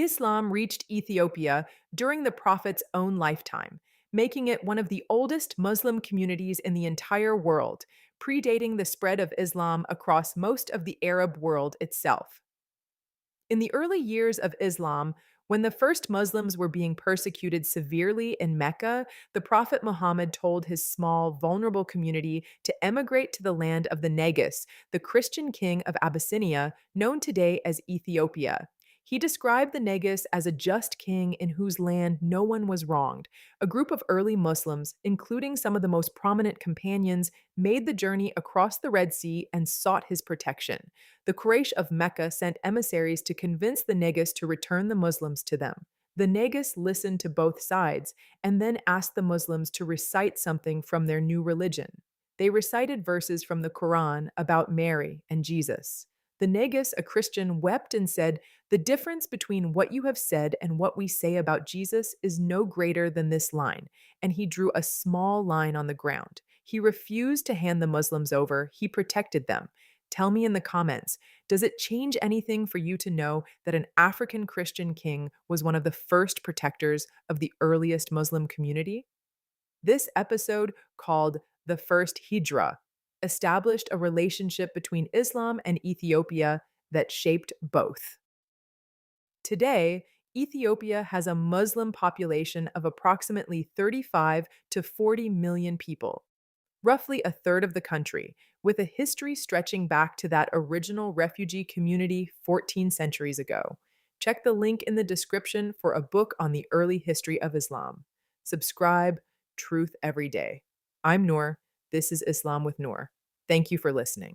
Islam reached Ethiopia during the Prophet's own lifetime, making it one of the oldest Muslim communities in the entire world, predating the spread of Islam across most of the Arab world itself. In the early years of Islam, when the first Muslims were being persecuted severely in Mecca, the Prophet Muhammad told his small, vulnerable community to emigrate to the land of the Negus, the Christian king of Abyssinia, known today as Ethiopia. He described the Negus as a just king in whose land no one was wronged. A group of early Muslims, including some of the most prominent companions, made the journey across the Red Sea and sought his protection. The Quraysh of Mecca sent emissaries to convince the Negus to return the Muslims to them. The Negus listened to both sides and then asked the Muslims to recite something from their new religion. They recited verses from the Quran about Mary and Jesus. The Negus, a Christian, wept and said, "The difference between what you have said and what we say about Jesus is no greater than this line." And he drew a small line on the ground. He refused to hand the Muslims over, he protected them. Tell me in the comments, does it change anything for you to know that an African Christian king was one of the first protectors of the earliest Muslim community? This episode, called The First Hijra, established a relationship between Islam and Ethiopia that shaped both. Today, Ethiopia has a Muslim population of approximately 35 to 40 million people, roughly a third of the country, with a history stretching back to that original refugee community 14 centuries ago. Check the link in the description for a book on the early history of Islam. Subscribe, Truth Every Day. I'm Noor. This is Islam with Noor. Thank you for listening.